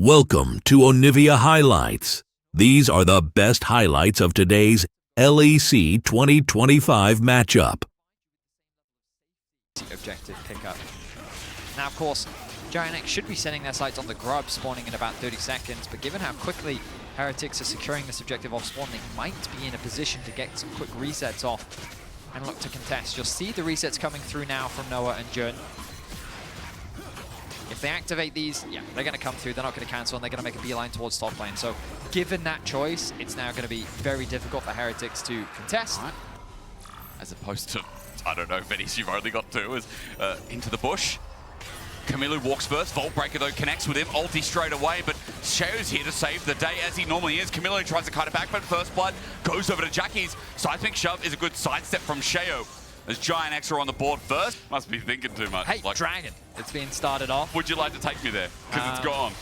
Welcome to Onivia Highlights. These are the best highlights of today's LEC 2025 matchup. Objective pickup. Now, of course, GIANTX should be setting their sights on the grub, spawning in about 30 seconds, but given how quickly Heretics are securing this objective off spawn, they might be in a position to get some quick resets off and look to contest. You'll see the resets coming through now from Noah and Jun. If they activate these, yeah, they're going to come through. They're not going to cancel, and they're going to make a beeline towards top lane. So, given that choice, it's now going to be very difficult for Heretics to contest. Right. As opposed to, I don't know, Venis, you've only got two, is into the bush. Kamilu walks first. Vault Breaker, though, connects with him. Ulti straight away, but Sheo's here to save the day, as he normally is. Kamilu tries to cut it back, but First Blood goes over to Jackie's. Seismic Shove is a good sidestep from Sheo, as GIANTX are on the board first. Must be thinking too much. Hey, like, Dragon, it's being started off. Would you like to take me there? Because it's gone.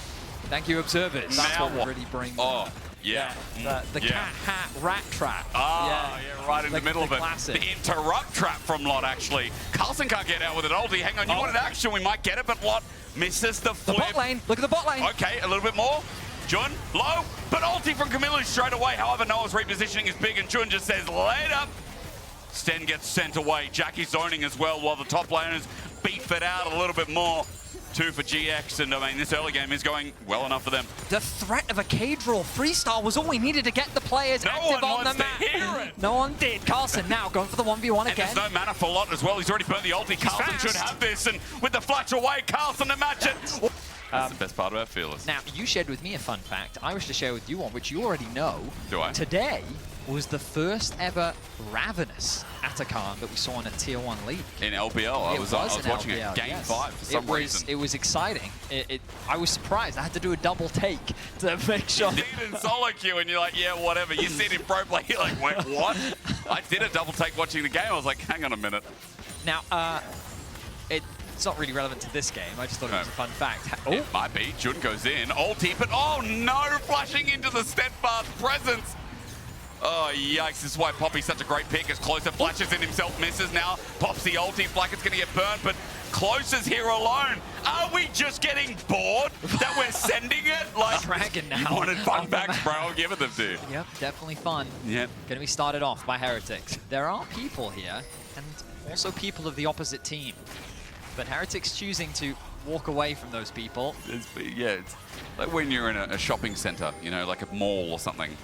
Thank you, observers. That's now what really brings. Oh, yeah. The cat, hat, rat trap. Ah, yeah, right in the middle of it. Classic. The interrupt trap from Lot, actually. Carlson can't get out with an ulti. Hang on, you wanted action, we might get it, but Lot misses the flip. The bot lane, look at the bot lane. Okay, a little bit more. Jun, low, but ulti from Kamilu straight away. However, Noah's repositioning is big, and Jun just says, later. Sten gets sent away. Jackie zoning as well, while the top laners beef it out a little bit more. 2 for GX, and I mean, this early game is going well enough for them. The threat of a cage roll freestyle was all we needed to get the players active on the map. No one did. Carlson now going for the 1v1 again. There's no mana for Lot as well. He's already burnt the ulti. Carlson should have this, and with the flash away, Carlson to match it. That's the best part about Fearless. Now, you shared with me a fun fact. I wish to share with you one, which you already know. Do I? Today was the first ever Ravenous Atakan that we saw in a Tier 1 league. In LBL, I was watching LBL, it. Game 5 for some reason. It was exciting. I was surprised. I had to do a double take to make sure. You see it in solo queue and you're like, yeah, whatever. You see it in pro play, you're like, wait, what? I did a double take watching the game. I was like, hang on a minute. Now, it's not really relevant to this game. I just thought it was a fun fact. Oh. It might be. Jun goes in. Ulti, but oh no! Flashing into the steadfast presence. Oh, yikes. This is why Poppy's such a great pick, as Closer flashes in himself, misses now. Pops the ulti, Blackett's going to get burned, but Closer's here alone. Are we just getting bored that we're sending it? Like, Dragon now. You wanted fun facts, bro. I'll give it them to you. Yep, definitely fun. Yep. Going to be started off by Heretics. There are people here, and also people of the opposite team. But Heretics choosing to walk away from those people. It's like when you're in a shopping center, you know, like a mall or something.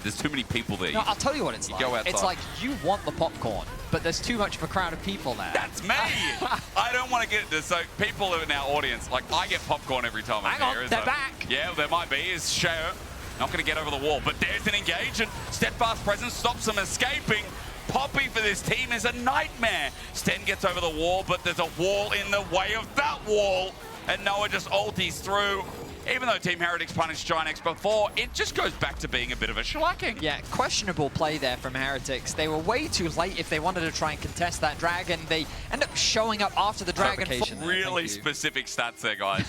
There's too many people there. No, I'll tell you what it's like. Go outside. It's like you want the popcorn, but there's too much of a crowd of people there. That's me! I don't want to get it. So people in our audience, like I get popcorn every time I'm here. They're back. Yeah, there might be. Is Sheo not going to get over the wall, but there's an engage, and Steadfast Presence stops them escaping. Poppy for this team is a nightmare. Sten gets over the wall, but there's a wall in the way of that wall. And Noah just ultis through. Even though Team Heretics punished GIANTX before, it just goes back to being a bit of a shellacking. Yeah, questionable play there from Heretics. They were way too late if they wanted to try and contest that dragon. They end up showing up after the dragon. Really specific stats there, guys.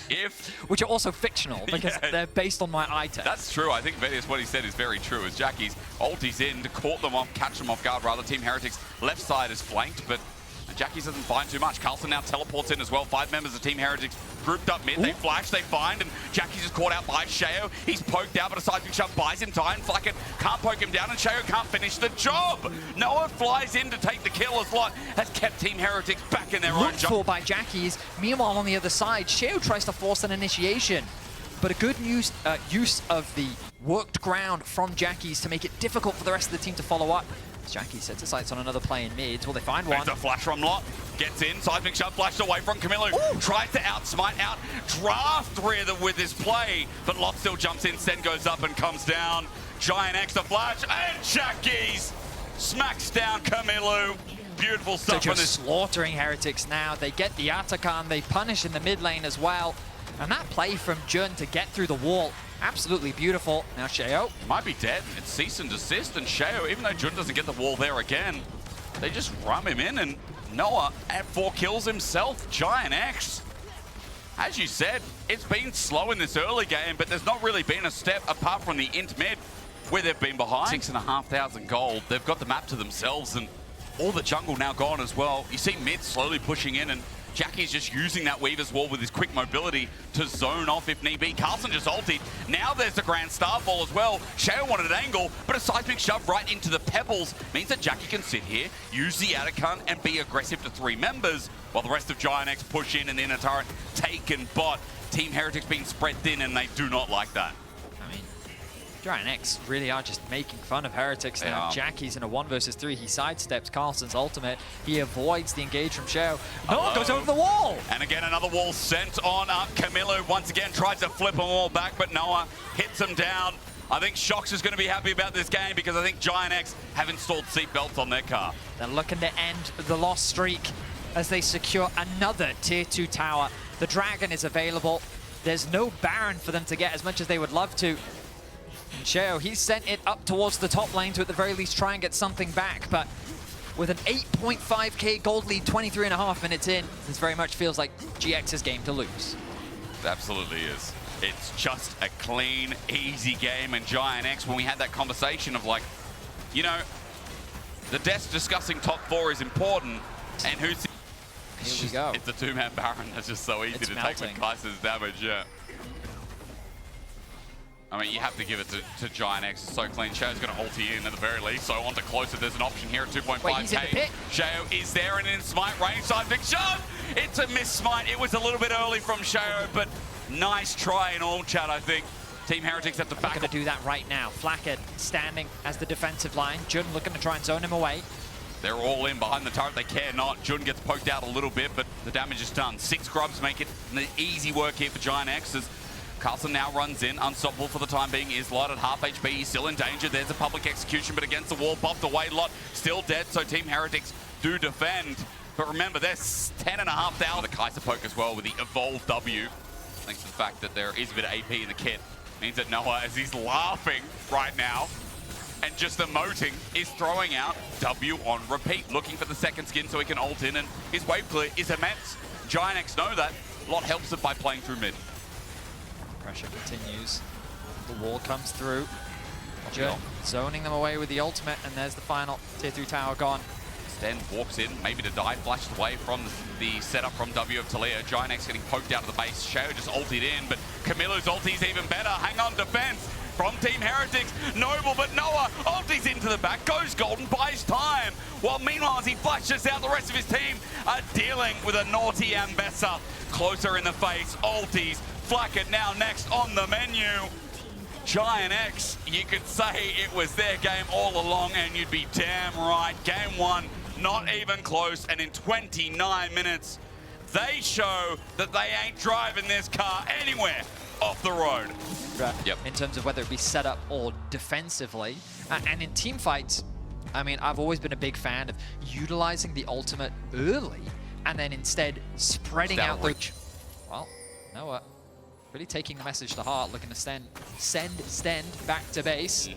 Which are also fictional, because they're based on my eye test. That's true. I think Venis, what he said is very true, as Jackie's ulti's in to caught them off, catch them off guard. Rather, Team Heretics left side is flanked, but Jackie's doesn't find too much. Carlson now teleports in as well. 5 members of Team Heretics grouped up mid. They flash, they find, and Jackie's just caught out by Sheo. He's poked out, but a seismic shove buys him time. Flacket can't poke him down, and Sheo can't finish the job. Noah flies in to take the kill, as Lot has kept Team Heretics back in their own jump. For by Jackie's. Meanwhile, on the other side, Sheo tries to force an initiation. But a good use of the worked ground from Jackie's to make it difficult for the rest of the team to follow up. Jackie sets his sights on another play in mid. Will they find one? There's a flash from Lot. Gets in. Seismic shove flashed away from Kamilu. Tries to outsmite, out draft with his play. But Lot still jumps in. Sten goes up and comes down. GIANTX the flash. And Jackie's smacks down Kamilu. Beautiful stuff. So just slaughtering Heretics now. They get the Atakan. They punish in the mid lane as well. And that play from Jun to get through the wall, absolutely beautiful. Now Sheo might be dead. It's cease and desist, and Sheo, even though Jun doesn't get the wall there again, they just ram him in, and Noah at 4 kills himself. GIANTX, as you said, it's been slow in this early game, but there's not really been a step apart from the int mid where they've been behind. 6,500 gold. They've got the map to themselves, and all the jungle now gone as well. You see mid slowly pushing in, and Jackie's just using that Weaver's Wall with his quick mobility to zone off if need be. Carlson just ulted. Now there's the Grand Starfall as well. Shao wanted an angle, but a seismic shove right into the pebbles means that Jackie can sit here, use the Atacant, and be aggressive to 3 members, while the rest of GIANTX push in and the inner turret take and bot. Team Heretics being spread thin, and they do not like that. I mean, GIANTX really are just making fun of Heretics now. Jackie's in a 1 versus 3. He sidesteps Carlson's ultimate. He avoids the engage from Shao. No one goes over the wall! And again, another wall sent on up. Camilo once again tries to flip them all back, but Noah hits him down. I think Shox is going to be happy about this game because I think GIANTX have installed seatbelts on their car. They're looking to end the loss streak as they secure another tier 2 tower. The Dragon is available. There's no Baron for them to get as much as they would love to. And Shao, he sent it up towards the top lane to at the very least try and get something back, but with an 8.5k gold lead 23.5 minutes in, this very much feels like GX's game to lose. It absolutely is. It's just a clean, easy game, and GIANTX, when we had that conversation of like, you know, the desk discussing top 4 is important, and who's... Here we go. It's a 2-man Baron that's just so easy to take with Kaiser's damage, yeah. I mean, you have to give it to GIANTX. It's so clean. Shao's going to ulti in at the very least, so on to closer. There's an option here at 2.5k. Wait, he's in the pit. Shao is there and in smite range. Seismic shot! It's a miss smite. It was a little bit early from Shao, but nice try in all chat, I think. Team Heretics have to back up. Going to do that right now. Flackhead standing as the defensive line. Jun looking to try and zone him away. They're all in behind the turret. They care not. Jun gets poked out a little bit, but the damage is done. 6 grubs make it easy work here for GIANTX as Carlson now runs in. Unstoppable for the time being. Is light at half HP. He's still in danger. There's a public execution, but against the wall. Buffed away. Lot still dead, so Team Heretics do defend. But remember, there's 10,500. The Kaiser poke as well with the Evolve W. Thanks to the fact that there is a bit of AP in the kit. Means that Noah, as he's laughing right now, and just emoting, is throwing out W on repeat, looking for the second skin so he can ult in, and his wave clear is immense. GIANTX know that. Lot helps it by playing through mid. Pressure continues. The wall comes through. Jun zoning them away with the ultimate, and there's the final tier 3 tower gone. Sten walks in, maybe to die, flashed away from the setup from W of Talia. GIANTX getting poked out of the base. Shao just ultied in, but Camilo's ulti's even better. Hang on, defense from Team Heretics. Noble, but Noah ulti's into the back, goes golden, buys time. While meanwhile, as he flashes out, the rest of his team are dealing with a naughty Ambessa. Closer in the face, ultis. Flackett now next on the menu. GIANTX, you could say it was their game all along, and you'd be damn right. Game 1, not even close, and in 29 minutes, they show that they ain't driving this car anywhere off the road. Yep. In terms of whether it be set up or defensively. And in team fights, I mean, I've always been a big fan of utilizing the ultimate early and then instead spreading out the... Well, Noah really taking the message to heart, looking to send Sten back to base.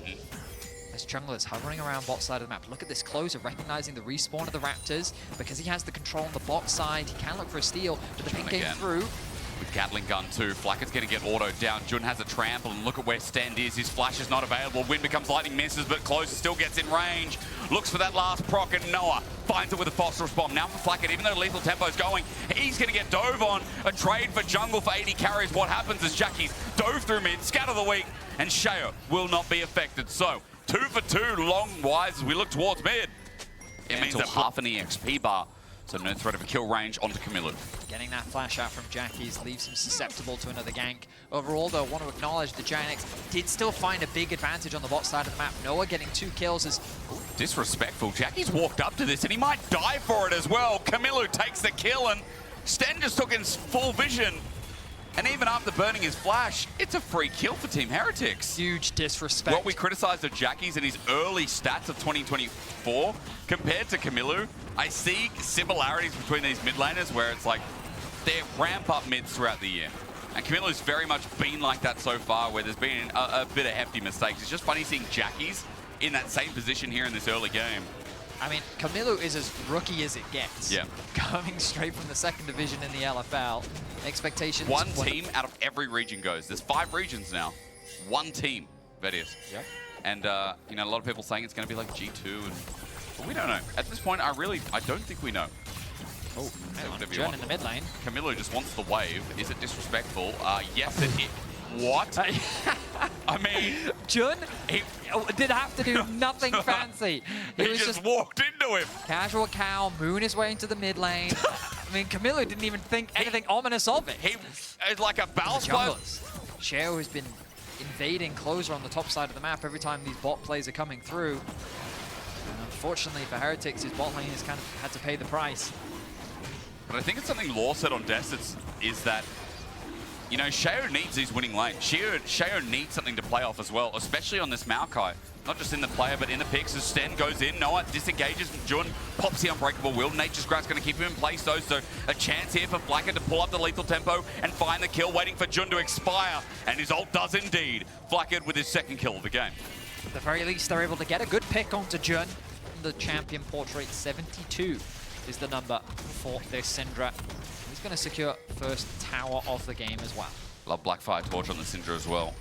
As junglers hovering around bot side of the map. Look at this closer, recognizing the respawn of the Raptors. Because he has the control on the bot side, he can look for a steal, but the pink game through. With Gatling gun too, Flackett's going to get autoed down. Jun has a trample, and look at where Stand is. His flash is not available. Wind becomes lightning, misses, but Closer still gets in range. Looks for that last proc, and Noah finds it with a phosphorus bomb. Now for Flackett, even though lethal tempo's going, he's going to get dove on. A trade for jungle for 80 carries. What happens is Jackie's dove through mid, scatter the weak, and Shao will not be affected. So, 2 for 2 long wise as we look towards mid. It means that half an EXP bar. So no threat of a kill range onto Camilo. Getting that flash out from Jackie's leaves him susceptible to another gank. Overall, though, I want to acknowledge that GIANTX did still find a big advantage on the bot side of the map. Noah getting 2 kills is... Disrespectful. Jackie's walked up to this and he might die for it as well. Camilo takes the kill and Sten just took in full vision. And even after burning his flash, it's a free kill for Team Heretics. Huge disrespect. What we criticized of Jackie's in his early stats of 2024 compared to Camilo, I see similarities between these mid laners where it's like they ramp up mids throughout the year. And Camilo's very much been like that so far, where there's been a bit of hefty mistakes. It's just funny seeing Jackie's in that same position here in this early game. I mean, Camilo is as rookie as it gets. Yeah. Coming straight from the 2nd division in the LFL. Expectations... One team out of every region goes. There's 5 regions now. One team, that is. Yep. And, you know, a lot of people saying it's going to be like G2, but we don't know. At this point, I don't think we know. Oh, hang on. whatever you Jun want. in the mid lane. Camilo just wants the wave. Is it disrespectful? Yes, it is. What? I mean, Jun he did have to do nothing fancy. He was just walked into him. casual cow, moon his way into the mid lane. I mean, Camilo didn't even think anything ominous of it. He is like a ballast player. Sheo has been invading closer on the top side of the map every time these bot plays are coming through. And unfortunately for Heretics, his bot lane has kind of had to pay the price. But I think it's something Law said on Desert is that, you know, Sheo needs his winning lane. Sheo needs something to play off as well, especially on this Maokai. Not just in the player, but in the picks. As Sten goes in, Noah disengages from Jun, pops the Unbreakable Will. Nature's Grasp going to keep him in place though, so a chance here for Flacker to pull up the lethal tempo and find the kill, waiting for Jun to expire. And his ult does indeed. Flacker with his second kill of the game. At the very least, they're able to get a good pick onto Jun. The champion portrait 72 is the number for this Syndra. He's going to secure first tower of the game as well. Love Blackfire Torch on the Syndra as well.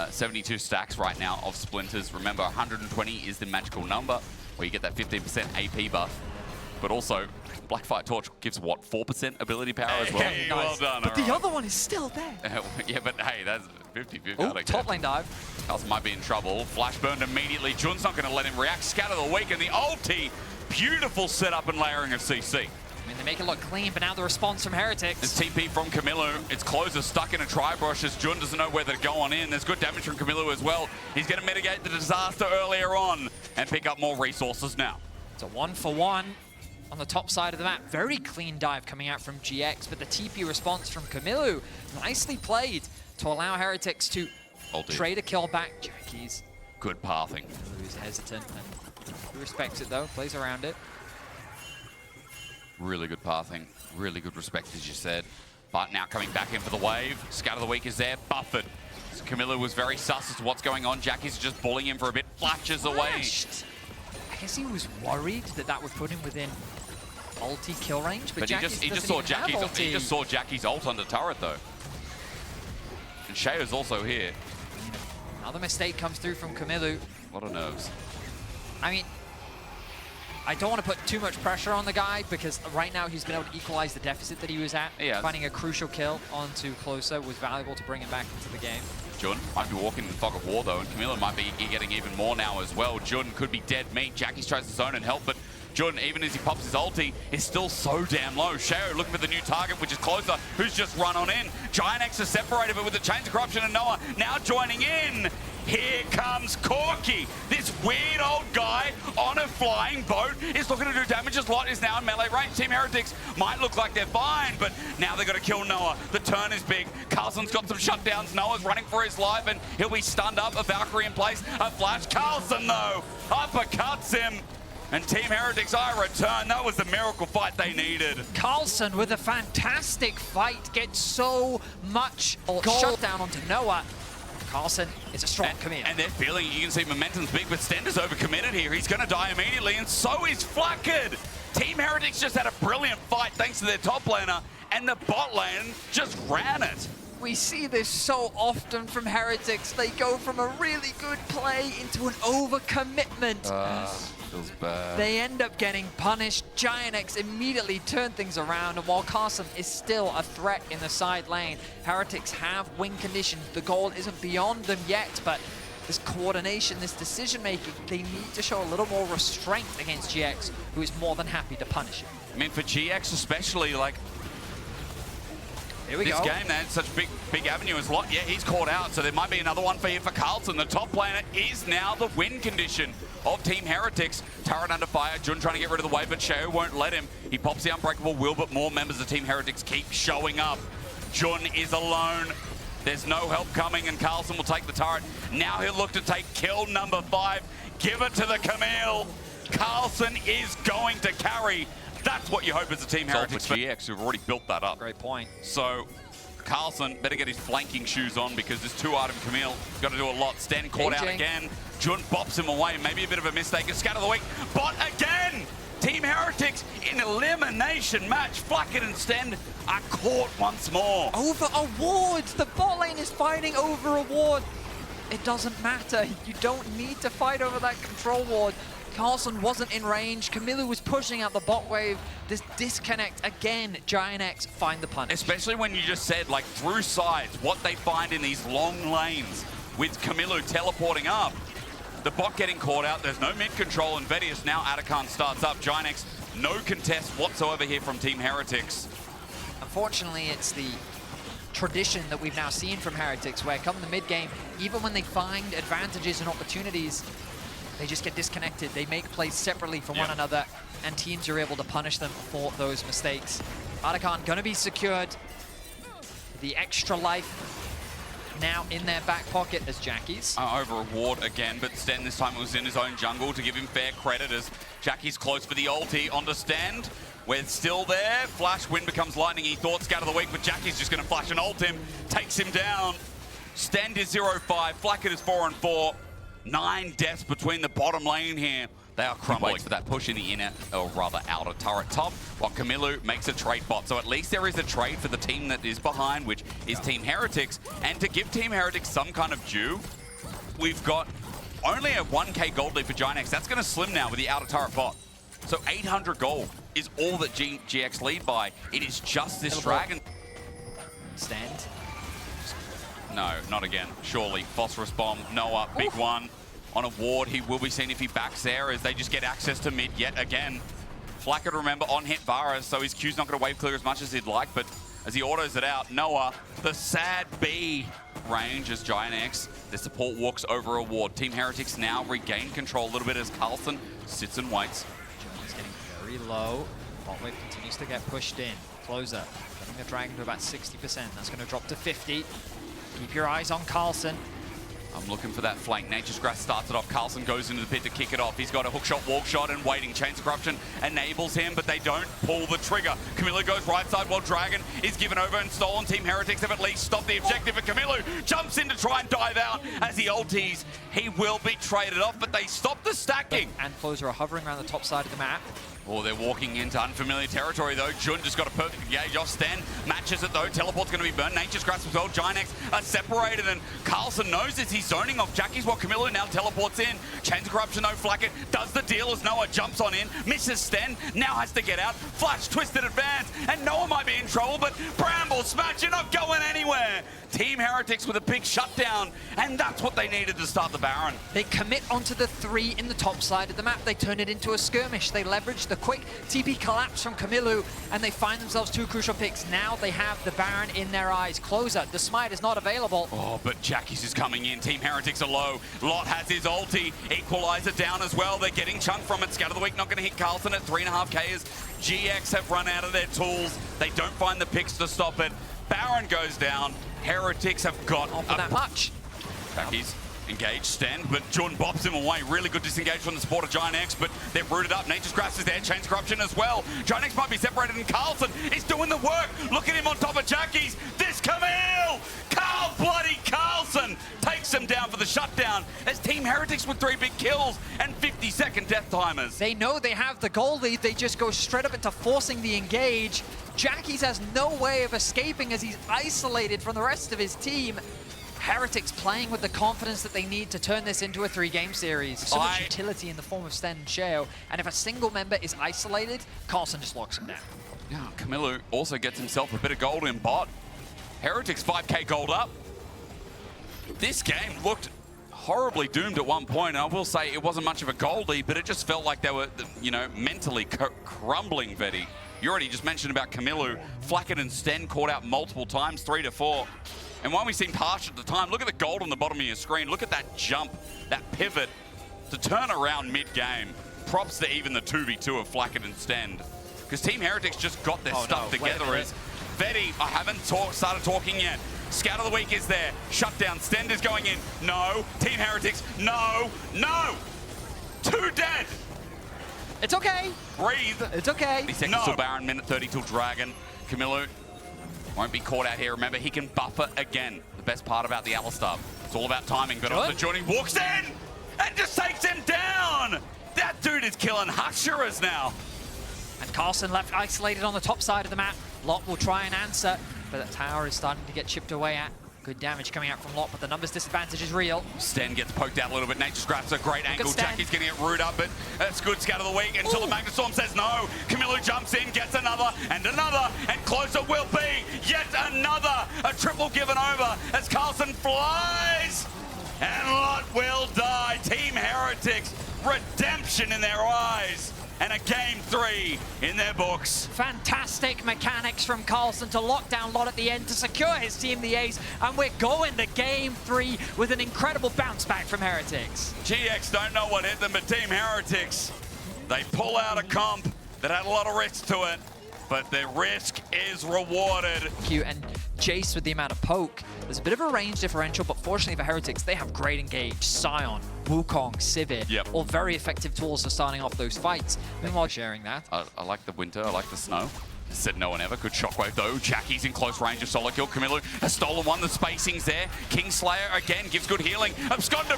72 stacks right now of Splinters. Remember, 120 is the magical number where you get that 15% AP buff. But also, Blackfire Torch gives what, 4% ability power as well? Hey, well done. But the other one is still there. Yeah, but hey, that's 50-50. Oh, top lane dive. Carlson might be in trouble. Flash burned immediately. Jun's not going to let him react. Scatter the weak and the ulti. Beautiful setup and layering of CC. I mean, they make it look clean, but now the response from Heretics. There's TP from Camilo. It's closer, stuck in a tri-brush as Jun doesn't know whether to go on in. There's good damage from Camilo as well. He's going to mitigate the disaster earlier on and pick up more resources now. It's a 1-for-1 on the top side of the map. Very clean dive coming out from GX, but the TP response from Camilo, nicely played to allow Heretics to trade a kill back. Jackie's good pathing. Camilo's hesitant, and he respects it though, plays around it. Really good pathing, really good respect, as you said. But now coming back in for the wave. Scatter the Weak is there, buffered. So Camilo was very sus as to what's going on. Jackie's just bullying him for a bit, flashes away. I guess he was worried that that would put him within ulti kill range, but he just saw Jackie's ult under turret though. And Shea's also here. Another mistake comes through from Camilo. A lot of nerves. I mean, I don't want to put too much pressure on the guy because right now he's been able to equalize the deficit that he was at. Yeah. Finding a crucial kill onto Closer was valuable to bring him back into the game. Jun might be walking in the fog of war though, and Camilo might be getting even more now as well. Jun could be dead meat. Jackie's tries to zone and help, but Jun, even as he pops his ulti, is still so damn low. Sheo looking for the new target, which is Closer, who's just run on in. GIANTX is separated, but with the Chains of Corruption and Noah now joining in. Here comes Corky. This weird old guy on a flying boat is looking to do damage. His lot is now in melee range. Team Heretics might look like they're fine, but now they've got to kill Noah. The turn is big. Carlson's got some shutdowns. Noah's running for his life, and he'll be stunned up. A Valkyrie in place. A flash. Carlson, though, uppercuts him. And Team Heretics, I return. That was the miracle fight they needed. Carlson with a fantastic fight gets so much shutdown onto Noah. Carlson is a strong commit. And they're feeling, you can see momentum's big, but Stender's overcommitted here. He's going to die immediately, and so is Flackered. Team Heretics just had a brilliant fight thanks to their top laner, and the bot lane just ran it. We see this so often from Heretics. They go from a really good play into an overcommitment. Feels bad. They end up getting punished. GIANTX immediately turn things around, and while Carson is still a threat in the side lane, Heretics have win condition. The goal isn't beyond them yet, but this coordination, this decision-making, they need to show a little more restraint against GX, who is more than happy to punish it. I mean, for GX especially, like, here we this go. game, they had such big avenue as lot. Yeah, he's caught out, so there might be another one for here for Carlson. The top laner is now the win condition of Team Heretics. Turret under fire. Jun trying to get rid of the wave, but Sheo won't let him. He pops the Unbreakable Will, but more members of Team Heretics keep showing up. Jun is alone. There's no help coming, and Carlson will take the turret. Now he'll look to take kill number 5. Give it to the Camille. Carlson is going to carry. That's what you hope as a Team Heretics. For GX, who've already built that up. Great point. So Carlson better get his flanking shoes on because this 2-item Camille has got to do a lot. Sten caught out again. Jun bops him away. Maybe a bit of a mistake. A scatter the weak. But again, Team Heretics in elimination match. Flacket and Sten are caught once more. Over a ward. The bot lane is fighting over a ward. It doesn't matter. You don't need to fight over that control ward. Carlson wasn't in range. Camilo was pushing out the bot wave. This disconnect again. GIANTX find the punish. Especially when you just said, like, through sides, what they find in these long lanes with Camilo teleporting up. The bot getting caught out. There's no mid control, and Vedius now Atakan starts up. GIANTX, no contest whatsoever here from Team Heretics. Unfortunately, it's the tradition that we've now seen from Heretics, where come the mid game, even when they find advantages and opportunities, they just get disconnected. They make plays separately from one another, and teams are able to punish them for those mistakes. Atakan gonna be secured. The extra life now in their back pocket as Jackie's. Over a ward again, but Sten this time was in his own jungle to give him fair credit as Jackie's close for the ulti onto Sten. We're still there. Flash, wind becomes lightning. He thought scout of the week, but Jackie's just going to flash and ult him. Takes him down. Sten is 0-5. Flacket is 4-4. 9 deaths between the bottom lane here. They are crumbling for that push in the inner, or rather outer turret top, while Camilo makes a trade bot. So at least there is a trade for the team that is behind, which is Team Heretics. And to give Team Heretics some kind of due, we've got only a 1k gold lead for GIANTX. That's going to slim now with the outer turret bot. So 800 gold is all that GX lead by. It is just this dragon. Stand. No, not again. Surely. Phosphorus bomb. Noah, big one. On a ward, he will be seen if he backs there as they just get access to mid yet again. Flacket, remember, on hit Varus, so his Q's not going to wave clear as much as he'd like, but as he autos it out, Noah, the sad B range as GIANTX. The support walks over a ward. Team Heretics now regain control a little bit as Carlson sits and waits. Jones getting very low. Bot wave continues to get pushed in. Closer, getting the dragon to about 60%. That's going to drop to 50. Keep your eyes on Carlson. I'm looking for that flank. Nature's Grass starts it off. Carlson goes into the pit to kick it off. He's got a hook shot, walk shot, and waiting. Chains of Corruption enables him, but they don't pull the trigger. Camilo goes right side while Dragon is given over and stolen. Team Heretics have at least stopped the objective, but Camilo jumps in to try and dive out as he ulties. He will be traded off, but they stop the stacking. And Closer are hovering around the top side of the map. Oh, they're walking into unfamiliar territory, though. Jun just got a perfect engage off Sten. Matches it, though. Teleport's going to be burned. Nature's Grasp as well. GIANTX are separated, and Carlson knows this. He's zoning off Jackie's while Camilo now teleports in. Chains of Corruption, though. Flacket does the deal as Noah jumps on in. Misses Sten. Now has to get out. Flash, twisted advance, and Noah might be in trouble, but Bramble, Smash, you're not going anywhere. Team Heretics with a big shutdown, and that's what they needed to start the Baron. They commit onto the 3 in the top side of the map. They turn it into a skirmish. They leverage the quick TP collapse from Camilo, and they find themselves 2 crucial picks. Now they have the Baron in their eyes. Closer, the smite is not available. Oh, but Jackie's is coming in. Team Heretics are low. Lot has his ulti. Equalizer down as well. They're getting chunked from it. Scout of the week not going to hit Carlson at 3.5k as GX have run out of their tools. They don't find the picks to stop it. Baron goes down. Heretics have got that much. Jackie's engaged Sten, but Jordan bops him away. Really good disengage from the support of GIANTX, but they're rooted up. Nature's Grasp is there. Chains Corruption as well. GIANTX might be separated, and Carlson is doing the work. Look at him on top of Jackie's. This Camille! Bloody Carlson takes him down for the shutdown as Team Heretics with 3 big kills and 50-second death timers. They know they have the goal lead. They just go straight up into forcing the engage. Jackie's has no way of escaping as he's isolated from the rest of his team. Heretics playing with the confidence that they need to turn this into a 3-game series. So much utility in the form of Sten and Sheo, and if a single member is isolated, Carlson just locks him down. Yeah, Camilo also gets himself a bit of gold in bot. Heretics 5k gold up. This game looked horribly doomed at one point. I will say it wasn't much of a goal lead, but it just felt like they were, you know, mentally crumbling, Vedi. You already just mentioned about Camilo. Flacket and Sten caught out multiple times, 3-4. And while we seemed harsh at the time, look at the gold on the bottom of your screen. Look at that jump, that pivot to turn around mid-game. Props to even the 2v2 of Flacket and Sten. Because Team Heretics just got their stuff together as Vedi, I haven't started talking yet. Scout of the week is there. Shutdown. Sten is going in. No. Team Heretics. No. No. 2 dead. It's okay. Breathe. It's okay. 30 seconds till Baron, minute 30 till Dragon. Camilo won't be caught out here. Remember, he can buffer again. The best part about the Alistar. It's all about timing. But on the journey, walks in and just takes him down. That dude is killing Husherers now. And Carlson left isolated on the top side of the map. Lot will try and answer, but that tower is starting to get chipped away at. Good damage coming out from Lot, but the numbers disadvantage is real. Sten gets poked out a little bit. Nate just grabs a great angle. Jackie's getting it rooted up, but that's good scout of the week until the Magnustorm says no. Camilo jumps in, gets another, and closer will be yet another. A triple given over as Carlson flies, and Lot will die. Team Heretics, redemption in their eyes. And a game 3 in their books. Fantastic mechanics from Carlson to lock down Lot at the end to secure his team the ace, and we're going to game 3 with an incredible bounce back from Heretics. GX don't know what hit them, but Team Heretics, they pull out a comp that had a lot of risk to it, but their risk is rewarded. And Jace with the amount of poke. There's a bit of a range differential, but fortunately for Heretics, they have great engage, Scion, Wukong, Sivir, all very effective tools for starting off those fights. Meanwhile, sharing that. I like the winter, I like the snow. Said no one ever. Good shockwave though. Jackie's in close range of solo kill. Camilo has stolen one. The spacing's there. Kingslayer again gives good healing. Abscondum.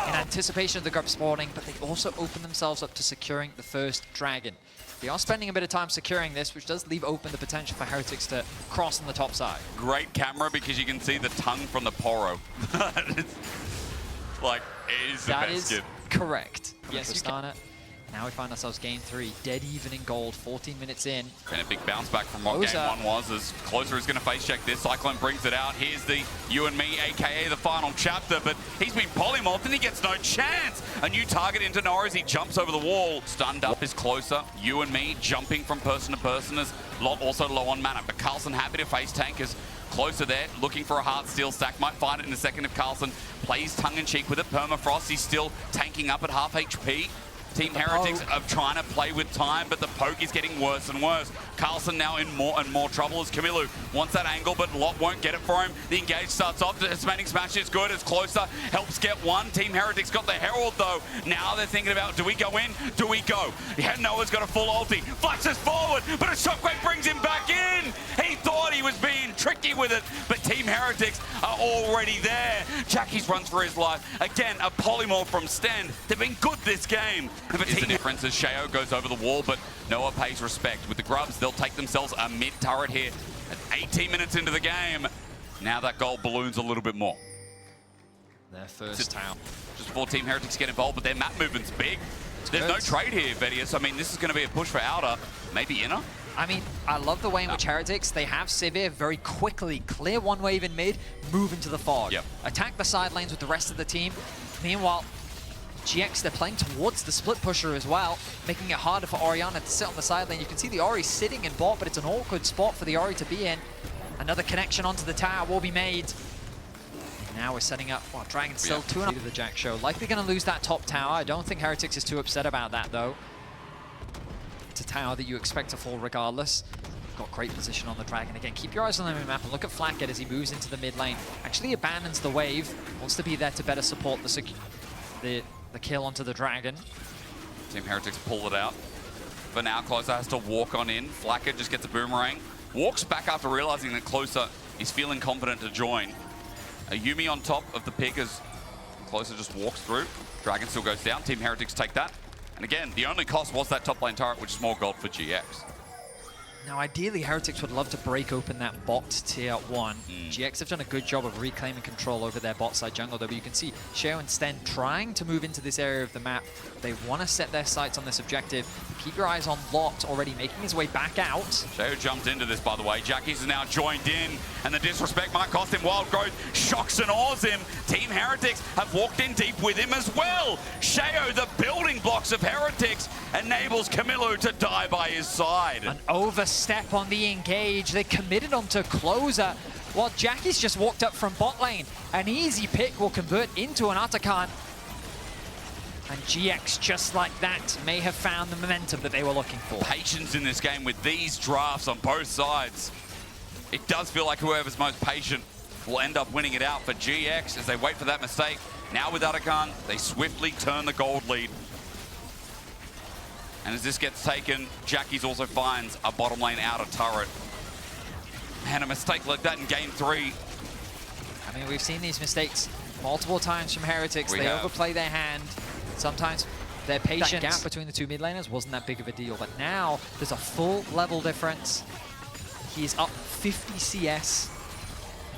In anticipation of the grub spawning, but they also open themselves up to securing the first dragon. They are spending a bit of time securing this, which does leave open the potential for Heretics to cross on the top side. Great camera because you can see the tongue from the poro. Like, it is the best. That is correct. Yes, you can. Now we find ourselves game 3, dead even in gold, 14 minutes in. And a big bounce back from what game 1 was, as Closer is going to face check this. Cyclone brings it out. Here's the You and Me, aka the final chapter, but he's been polymorphed and he gets no chance. A new target into Nora as he jumps over the wall. Stunned up is Closer. You and Me jumping from person to person as Lot also low on mana, but Carlson happy to face tank as Closer there, looking for a hard steel stack. Might find it in a second if Carlson plays tongue-in-cheek with it. Permafrost, he's still tanking up at half HP. Team Heretics are trying to play with time, but the poke is getting worse and worse. Carlson now in more and more trouble as Camilo wants that angle, but Lot won't get it for him. The engage starts off. The Hispanic smash is good as Closer helps get one. Team Heretics got the Herald though. Now they're thinking about, do we go in? Do we go? Noah's got a full ulti. Flexes forward, but a shockwave brings him back in. He thought he was being tricky with it, but Team Heretics are already there. Jackie's runs for his life. Again, a polymorph from Sten. They've been good this game. Is the difference as Shao goes over the wall, but Noah pays respect. With the grubs, they'll take themselves a mid-turret here at 18 minutes into the game. Now that gold balloons a little bit more. Their first town. Just before Team Heretics get involved, but their map movement's big. There's no trade here, Vedius. I mean, this is going to be a push for outer, maybe inner. I mean, I love the way in which Heretics, they have Sivir very quickly clear one wave in mid, move into the fog. Attack the side lanes with the rest of the team. Meanwhile, GX, they're playing towards the split pusher as well, making it harder for Orianna to sit on the side lane. You can see the Ori sitting in bot, but it's an awkward spot for the Ori to be in. Another connection onto the tower will be made. Now we're setting up, well, Dragon's still 2-0 to the Jack show. Likely going to lose that top tower. I don't think Heretics is too upset about that, though. It's a tower that you expect to fall regardless. Got great position on the Dragon. Again, keep your eyes on the map and look at Flackett as he moves into the mid lane. Actually abandons the wave, wants to be there to better support the kill onto the Dragon. Team Heretics pull it out. For now, Closer has to walk on in. Flacker just gets a boomerang. Walks back after realizing that Closer is feeling confident to join. A Yuumi on top of the pick as Closer just walks through. Dragon still goes down. Team Heretics take that. And again, the only cost was that top lane turret, which is more gold for GX. Now, ideally, Heretics would love to break open that bot tier 1. GX have done a good job of reclaiming control over their bot side jungle, though, but you can see Shao and Sten trying to move into this area of the map. They want to set their sights on this objective. Keep your eyes on Lot, already making his way back out. Shao jumped into this, by the way. Jackie's is now joined in, and the disrespect might cost him wild growth. Shocks and awes him. Team Heretics have walked in deep with him as well. Shao, the building blocks of Heretics, enables Camilo to die by his side. An overstep on the engage. They committed onto Closer, while Jackie's just walked up from bot lane. An easy pick will convert into an Atakan. And GX, just like that, may have found the momentum that they were looking for. Patience in this game with these drafts on both sides. It does feel like whoever's most patient will end up winning it out for GX as they wait for that mistake. Now with Atakan, they swiftly turn the gold lead. And as this gets taken, Jackie's also finds a bottom lane outer turret. And a mistake like that in game 3. I mean, we've seen these mistakes multiple times from Heretics. They overplay their hand. Sometimes their patience. That gap between the two mid laners wasn't that big of a deal, but now there's a full level difference. He's up 50 CS.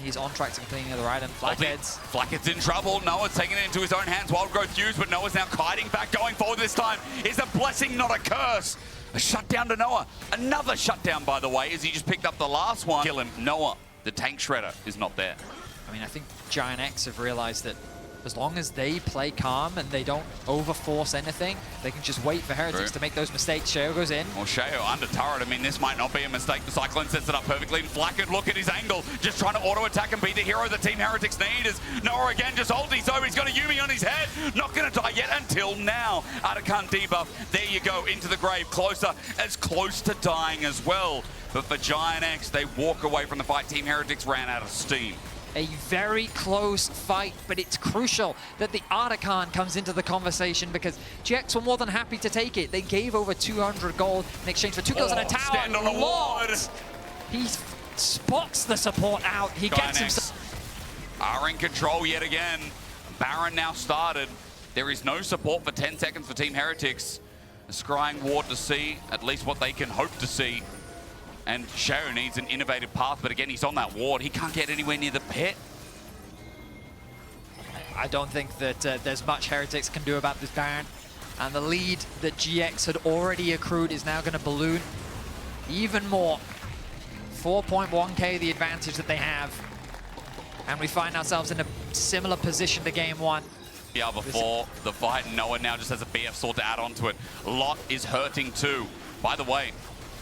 He's on track to completing the other item. Flackhead's in trouble. Noah's taking it into his own hands. Wild Growth used, but Noah's now kiting back, going forward this time. Is a blessing, not a curse. A shutdown to Noah. Another shutdown, by the way, as he just picked up the last one. Kill him. Noah, the tank shredder, is not there. I mean, I think GIANTX have realized that as long as they play calm and they don't overforce anything, they can just wait for Heretics to make those mistakes. Sheo goes in. Well, Sheo under turret. I mean, this might not be a mistake. The Cyclone sets it up perfectly. And Flackhead, look at his angle. Just trying to auto-attack and be the hero that Team Heretics need. As Noah again just ultis over. He's got a Yumi on his head. Not going to die yet until now. Atakan debuff. There you go. Into the grave. Closer. As close to dying as well. But for GIANTX, they walk away from the fight. Team Heretics ran out of steam. A very close fight, but it's crucial that the Artican comes into the conversation because GX were more than happy to take it. They gave over 200 gold in exchange for 2 kills and a tower. Stand on a ward. He spots the support out. He gets himself. Are in control yet again. Baron now started. There is no support for 10 seconds for Team Heretics. A scrying ward to see at least what they can hope to see. And Sheo needs an innovative path, but again, he's on that ward. He can't get anywhere near the pit. I don't think that there's much Heretics can do about this Baron. And the lead that GX had already accrued is now going to balloon even more. 4.1k the advantage that they have. And we find ourselves in a similar position to game one. Yeah, before the fight, Noah now just has a BF sword to add onto it. Lot is hurting too. By the way,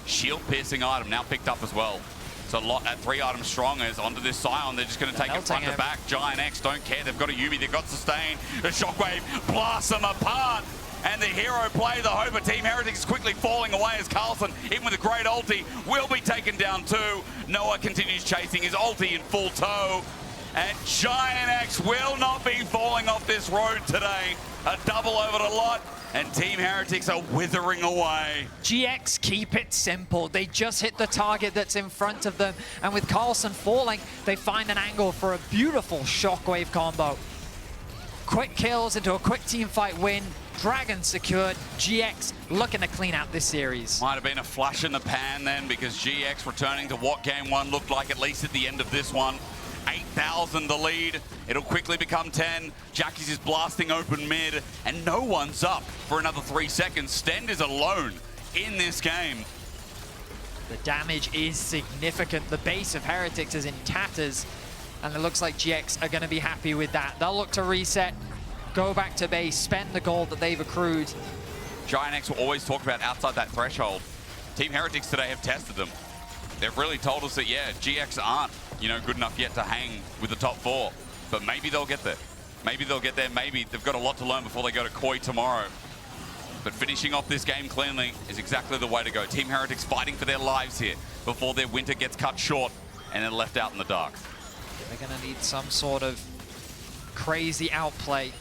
shield piercing item now picked up as well. So Lot at 3 items strong is onto this Scion. They're just going to take it front to back. GIANTX don't care. They've got a Yumi. They've got sustain. The shockwave blasts them apart. And the hero play, the hope of Team Heretics is quickly falling away as Carlson, in with a great ulti, will be taken down too. Noah continues chasing his ulti in full tow. And GIANTX will not be falling off this road today. A double over to Lot. And Team Heretics are withering away. GX keep it simple. They just hit the target that's in front of them. And with Carlson falling, they find an angle for a beautiful shockwave combo. Quick kills into a quick team fight win. Dragon secured. GX looking to clean out this series. Might have been a flash in the pan then, because GX returning to what game one looked like, at least at the end of this one. 8,000 the lead. It'll quickly become 10. Jackie's is blasting open mid, and no one's up for another 3 seconds. Stend is alone in this game. The damage is significant. The base of Heretics is in tatters, and it looks like GX are going to be happy with that. They'll look to reset, go back to base, spend the gold that they've accrued. GIANTX will always talk about outside that threshold. Team Heretics today have tested them. They've really told us that, yeah, GX aren't, good enough yet to hang with the top 4. But maybe they'll get there. Maybe they'll get there. Maybe they've got a lot to learn before they go to Koi tomorrow. But finishing off this game cleanly is exactly the way to go. Team Heretics fighting for their lives here before their winter gets cut short and then left out in the dark. They're going to need some sort of crazy outplay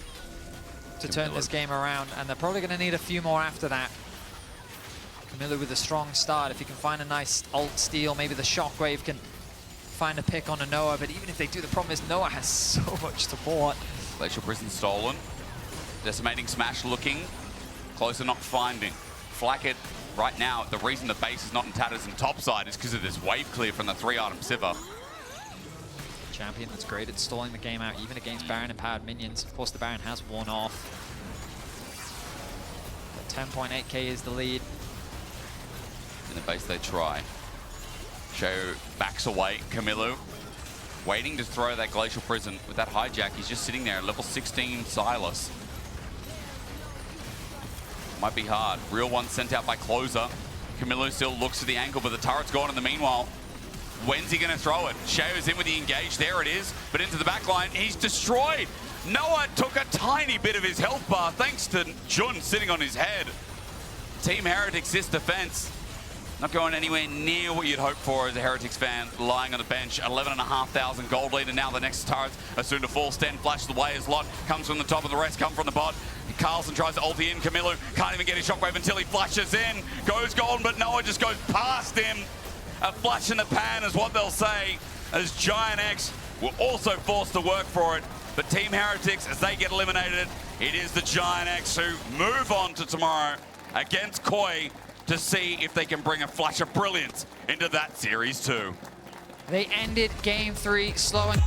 to turn this game around, and they're probably going to need a few more after that. Camilla with a strong start. If he can find a nice ult steal, maybe the shockwave can find a pick on a Noah, but even if they do, the problem is Noah has so much support. Glacial Prison stolen. Decimating Smash looking. Closer not finding. Flackhead right now, the reason the base is not in tatters and topside is because of this wave clear from the 3-item Sivir. Champion that's great at stalling the game out, even against Baron empowered minions. Of course, the Baron has worn off. But 10.8k is the lead. In the base they try. Sheo backs away. Camilo waiting to throw that Glacial Prison with that hijack. He's just sitting there at level 16 Silas. Might be hard. Real one sent out by Closer. Camilo still looks to the ankle, but the turret's gone in the meanwhile. When's he going to throw it? Sheo's in with the engage. There it is. But into the back line, he's destroyed. Noah took a tiny bit of his health bar thanks to Jun sitting on his head. Team Heretics, this defense not going anywhere near what you'd hope for as a Heretics fan, lying on the bench. 11,500 gold lead, and now the next turrets are soon to fall. Sten flashes away as Lot comes from the top, of the rest come from the bot. Carlson tries to ulti in. Camilo can't even get his shockwave until he flashes in. Goes golden, but Noah just goes past him. A flash in the pan is what they'll say, as GIANTX were also forced to work for it. But Team Heretics, as they get eliminated, it is the GIANTX who move on to tomorrow against Koi to see if they can bring a flash of brilliance into that series too. They ended game 3 slow and...